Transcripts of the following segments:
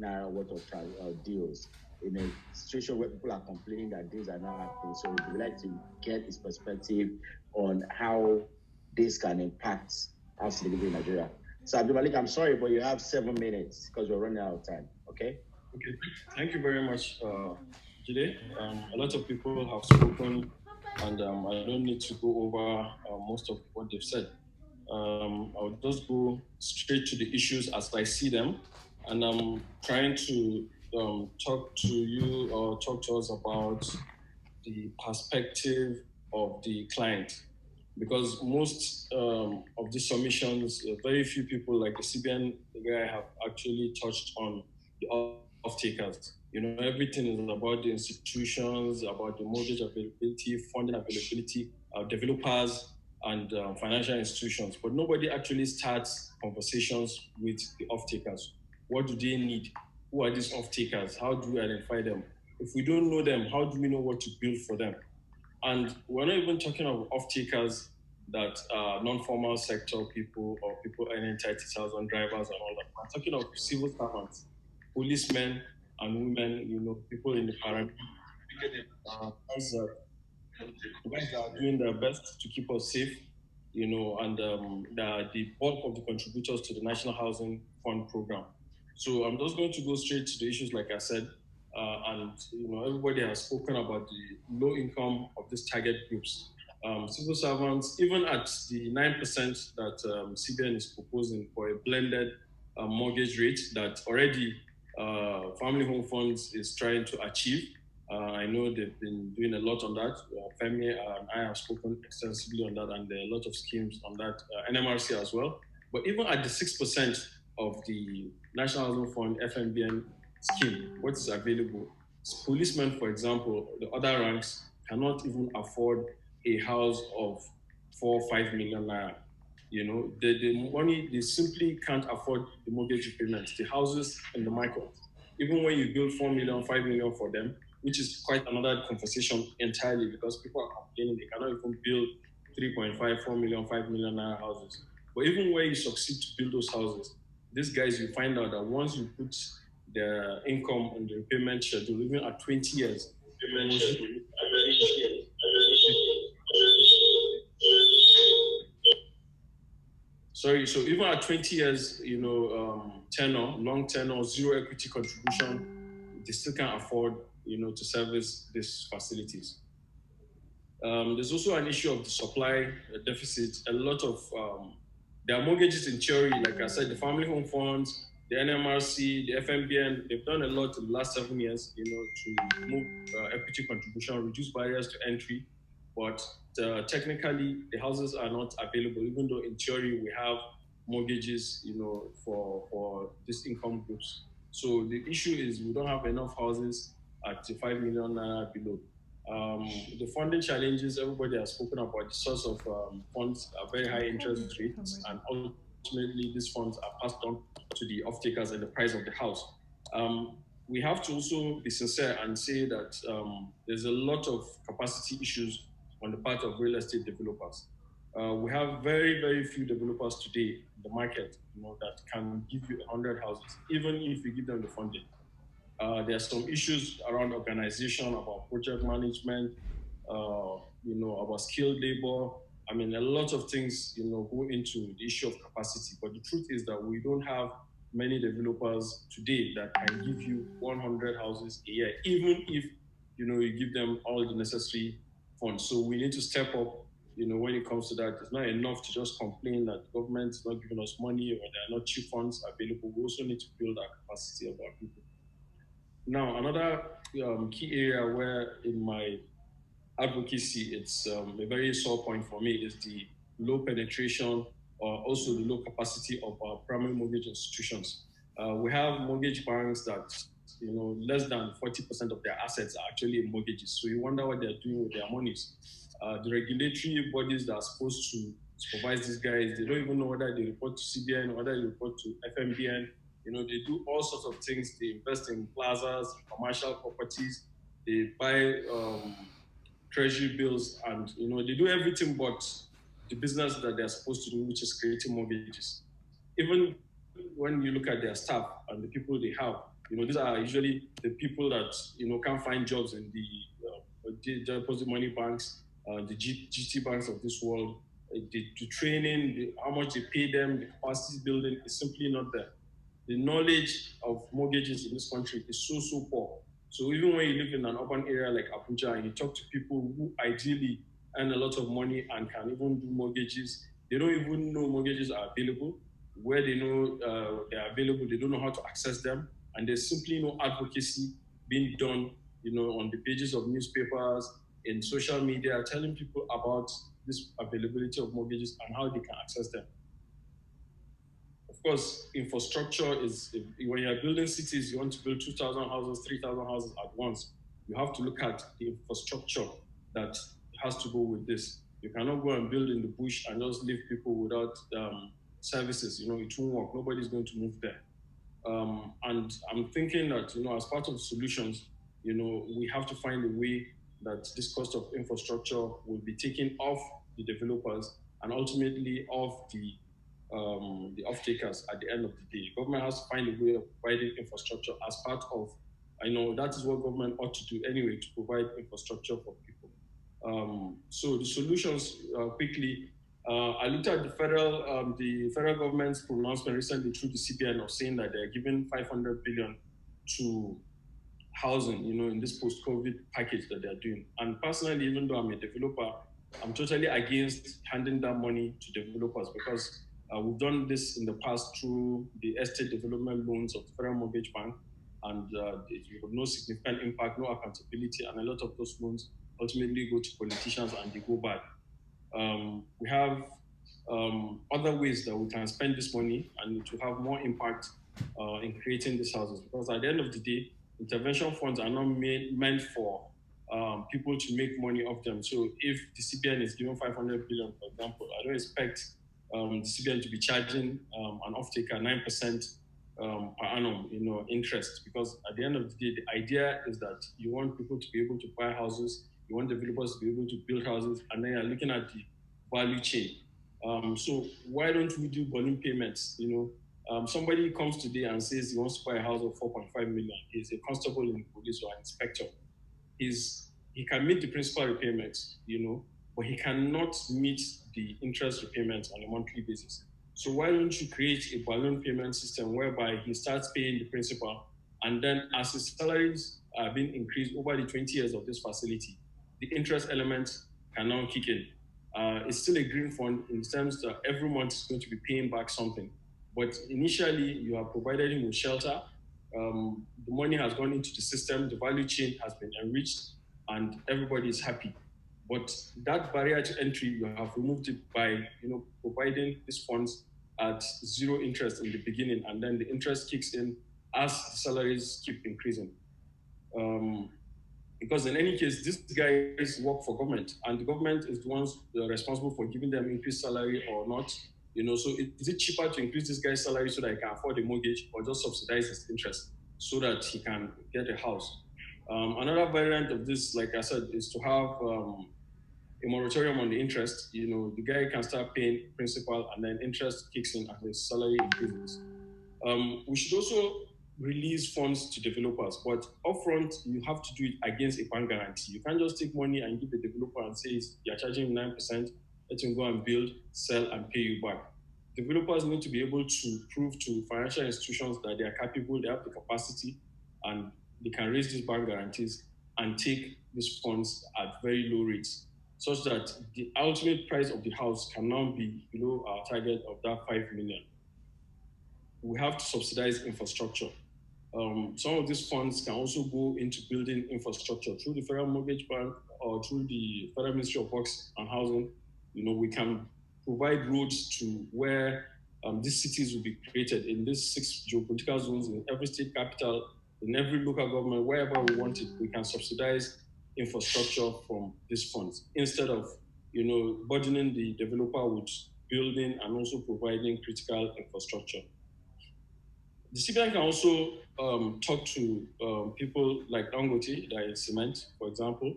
naira worth of deals in a situation where people are complaining that things are not happening. So we'd like to get his perspective on how this can impact house delivery in Nigeria. So Abdulmalik, I'm sorry, but you have 7 minutes because we're running out of time. Okay? Okay, thank you very much, Jide. A lot of people have spoken, and I don't need to go over most of what they've said. I'll just go straight to the issues as I see them, and I'm trying to talk to you or talk to us about the perspective of the client. Because most of the submissions, very few people like the CBN guy have actually touched on the off-takers. Everything is about the institutions, about the mortgage availability, funding availability, developers, and financial institutions. But nobody actually starts conversations with the off-takers. What do they need? Who are these off-takers? How do we identify them? If we don't know them, how do we know what to build for them? And we're not even talking of off-takers that are non-formal sector people or people earning 30,000 drivers and all that. We're talking of civil servants, policemen and women, people in the paramilitary, guys that are doing their best to keep us safe, and the bulk of the contributors to the National Housing Fund program. So I'm just going to go straight to the issues, like I said, and everybody has spoken about the low income of these target groups. Civil servants, even at the 9% that CBN is proposing for a blended mortgage rate that already Family Home Funds is trying to achieve. I know they've been doing a lot on that. Femi and I have spoken extensively on that, and there are a lot of schemes on that, NMRC as well. But even at the 6% of the National Housing Fund FMBN scheme, what is available, policemen, for example, the other ranks cannot even afford a house of 4 or 5 million naira. The money, they simply can't afford the mortgage payments, the houses in the market. Even when you build 4 million, 5 million for them, which is quite another conversation entirely because people are complaining they cannot even build 3.5, 4 million, 5 million naira houses. But even where you succeed to build those houses, these guys, you find out that once you put their income on the repayment schedule, even at 20 years, sorry, so even at 20 years, tenor, long tenor, zero equity contribution, they still can't afford, to service these facilities. There's also an issue of the supply deficit. A lot of there are mortgages in theory, like I said, the family home funds, the NMRC, the FMBN, they've done a lot in the last 7 years, to move equity contribution, reduce barriers to entry. But technically, the houses are not available, even though in theory we have mortgages, for these income groups. So the issue is we don't have enough houses at the 5 million naira below. The funding challenges, everybody has spoken about the source of funds are very high interest rates, and ultimately these funds are passed on to the off-takers and the price of the house. We have to also be sincere and say that there's a lot of capacity issues on the part of real estate developers. We have very, very few developers today in the market, that can give you 100 houses, even if you give them the funding. There are some issues around organization, about project management, about skilled labor. I mean, a lot of things, go into the issue of capacity. But the truth is that we don't have many developers today that can give you 100 houses a year, even if, you give them all the necessary funds. So we need to step up, when it comes to that. It's not enough to just complain that the government is not giving us money or there are not cheap funds available. We also need to build our capacity of our people. Now, another key area where in my advocacy it's a very sore point for me is the low penetration or also the low capacity of our primary mortgage institutions. We have mortgage banks that, less than 40% of their assets are actually in mortgages. So you wonder what they're doing with their monies. The regulatory bodies that are supposed to supervise these guys, they don't even know whether they report to CBN or whether they report to FMBN. They do all sorts of things. They invest in plazas, commercial properties. They buy treasury bills, and they do everything but the business that they're supposed to do, which is creating mortgages. Even when you look at their staff and the people they have, These are usually the people that can't find jobs in the deposit money banks, the GT banks of this world. The training, how much they pay them, the capacity building is simply not there. The knowledge of mortgages in this country is so poor. So even when you live in an urban area like Abuja and you talk to people who ideally earn a lot of money and can even do mortgages, they don't even know mortgages are available. Where they know they are available, they don't know how to access them, and there's simply no advocacy being done, on the pages of newspapers, in social media, telling people about this availability of mortgages and how they can access them. Of course, infrastructure is, when you're building cities, you want to build 2,000 houses, 3,000 houses at once. You have to look at the infrastructure that has to go with this. You cannot go and build in the bush and just leave people without services. It won't work. Nobody's going to move there. And I'm thinking that, as part of the solutions, we have to find a way that this cost of infrastructure will be taken off the developers and ultimately off the off-takers at the end of the day. Government has to find a way of providing infrastructure as part of, that is what government ought to do anyway, to provide infrastructure for people. So the solutions, quickly, I looked at the federal government's pronouncement recently through the CBN of saying that they're giving 500 billion to housing, in this post-COVID package that they're doing. And personally, even though I'm a developer, I'm totally against handing that money to developers because we've done this in the past through the estate development loans of the Federal Mortgage Bank, and no significant impact, no accountability, and a lot of those loans ultimately go to politicians and they go bad. We have other ways that we can spend this money and to have more impact in creating these houses, because at the end of the day, intervention funds are not meant for people to make money off them. So if the CBN is given 500 billion, for example, I don't expect the CBN to be charging an off-taker 9% per annum, interest, because at the end of the day, the idea is that you want people to be able to buy houses, you want developers to be able to build houses, and then you're looking at the value chain. So why don't we do balloon payments? Somebody comes today and says he wants to buy a house of 4.5 million. He's a constable in the police or an inspector. He can meet the principal repayments, but he cannot meet the interest repayments on a monthly basis. So why don't you create a balloon payment system whereby he starts paying the principal, and then as his salaries are being increased over the 20 years of this facility, the interest element can now kick in. It's still a green fund in terms that every month is going to be paying back something. But initially, you have provided him with shelter. The money has gone into the system, the value chain has been enriched, and everybody is happy. But that barrier to entry, you have removed it by providing these funds at zero interest in the beginning, and then the interest kicks in as the salaries keep increasing. Because in any case, these guys work for government, and the government is the ones responsible for giving them increased salary or not. So is it cheaper to increase this guy's salary so that he can afford a mortgage, or just subsidize his interest so that he can get a house? Another variant of this, like I said, is to have a moratorium on the interest. The guy can start paying principal, and then interest kicks in as his salary increases. We should also release funds to developers, but upfront you have to do it against a bank guarantee. You can't just take money and give the developer and say you're charging 9%, let him go and build, sell, and pay you back. Developers need to be able to prove to financial institutions that they are capable, they have the capacity, and they can raise these bank guarantees and take these funds at very low rates, such that the ultimate price of the house can now be below our target of that 5 million. We have to subsidize infrastructure. Some of these funds can also go into building infrastructure through the Federal Mortgage Bank or through the Federal Ministry of Works and Housing. We can provide roads to where these cities will be created in these 6 geopolitical zones, in every state capital, in every local government, wherever we want it. We can subsidize infrastructure from these funds instead of, burdening the developer with building and also providing critical infrastructure. The CBN can also talk to people like Dangote, that is cement, for example,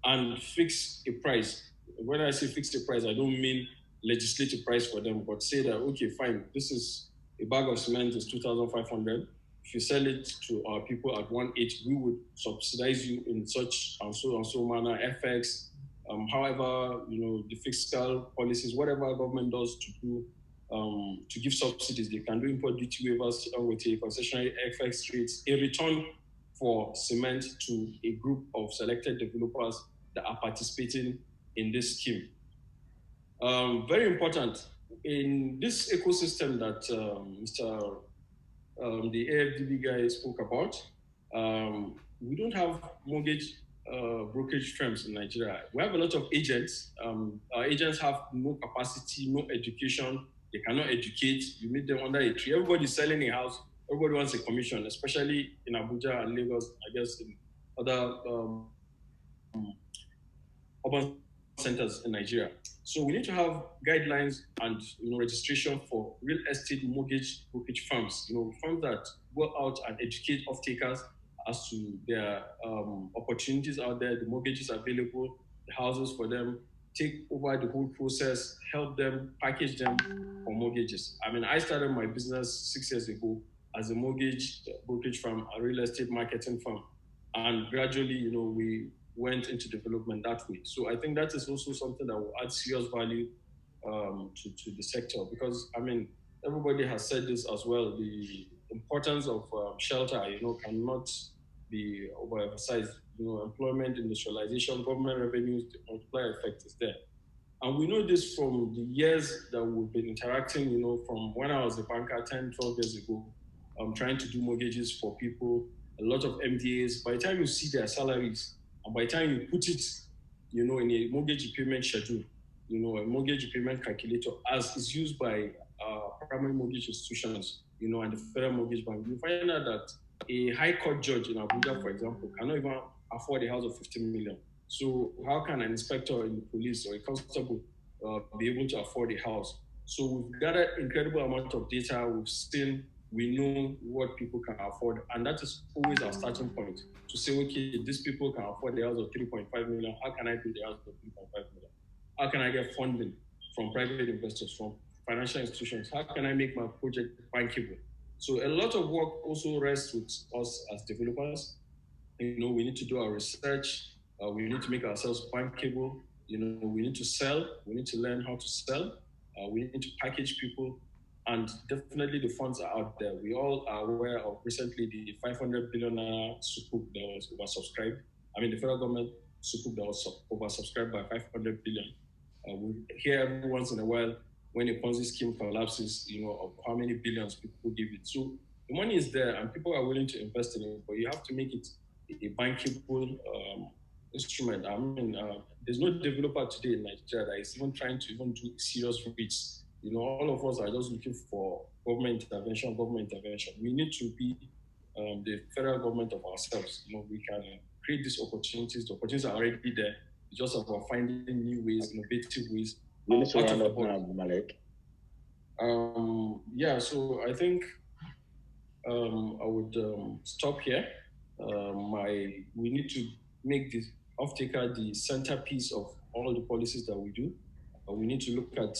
and fix a price. When I say fix a price, I don't mean legislate a price for them, but say that, okay, fine, this is a bag of cement is 2,500. if you sell it to our people at 1.8, we would subsidize you in such and so manner, FX, however, the fiscal policies, whatever government does to do to give subsidies. They can do import duty waivers with a concessionary FX rates in return for cement to a group of selected developers that are participating in this scheme. Very important in this ecosystem that the AFDB guy spoke about. We don't have mortgage brokerage firms in Nigeria. We have a lot of agents. Our agents have no capacity, no education. They cannot educate. You meet them under a tree. Everybody's selling a house. Everybody wants a commission, especially in Abuja and Lagos, I guess in other urban centers in Nigeria. So we need to have guidelines and registration for real estate mortgage brokerage firms. Firms that go out and educate off-takers as to their opportunities out there, the mortgages available, the houses for them, take over the whole process, help them, package them for mortgages. I started my business 6 years ago as a mortgage brokerage firm, a real estate marketing firm. And gradually, we went into development that way. So I think that is also something that will add serious value to the sector, because everybody has said this as well. The importance of shelter, cannot be overemphasized. Employment, industrialization, government revenues, the multiplier effect is there. And we know this from the years that we've been interacting, from when I was a banker 10, 12 years ago, trying to do mortgages for people, a lot of MDAs. By the time you see their salaries, and by the time you put it, in a mortgage repayment schedule, a mortgage repayment calculator, as is used by primary mortgage institutions, and the Federal Mortgage Bank, you find out that a high court judge in Abuja, for example, cannot even afford a house of 15 million. So how can an inspector in the police or a constable be able to afford a house? So we've gathered incredible amount of data. We've seen, we know what people can afford, and that is always our starting point to say, okay, these people can afford the house of 3.5 million. How can I build the house of 3.5 million? How can I get funding from private investors, from financial institutions? How can I make my project bankable? So a lot of work also rests with us as developers. We need to do our research. We need to make ourselves bankable. We need to sell. We need to learn how to sell. We need to package people. And definitely the funds are out there. We all are aware of recently the 500 billion sukuk that was oversubscribed. The federal government sukuk that was oversubscribed by 500 billion. We hear every once in a while when a Ponzi scheme collapses, of how many billions people give it. So the money is there and people are willing to invest in it, but you have to make it a bankable instrument. There's no developer today in Nigeria that is even trying to do serious REITs. All of us are just looking for government intervention. We need to be the federal government of ourselves. We can create these opportunities. The opportunities are already there. It's just about finding new ways, innovative ways. We need to round up now, Abdulmalik. So I think I would stop here. We need to make the off-taker the centerpiece of all the policies that we do. We need to look at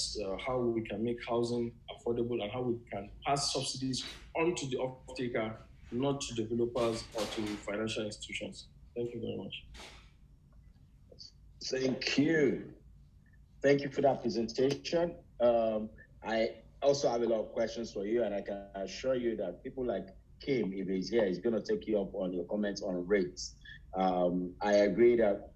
how we can make housing affordable and how we can pass subsidies onto the off-taker, not to developers or to financial institutions. Thank you very much. Thank you. Thank you for that presentation. I also have a lot of questions for you, and I can assure you that people like Kim, if he's here, is going to take you up on your comments on rates. I agree that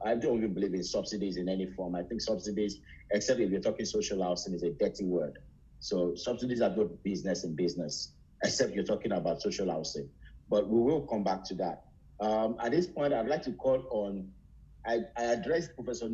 I don't even believe in subsidies in any form. I think subsidies, except if you're talking social housing, is a dirty word. So subsidies are both business and business, except you're talking about social housing. But we will come back to that. At this point, I'd like to call on, I addressed Professor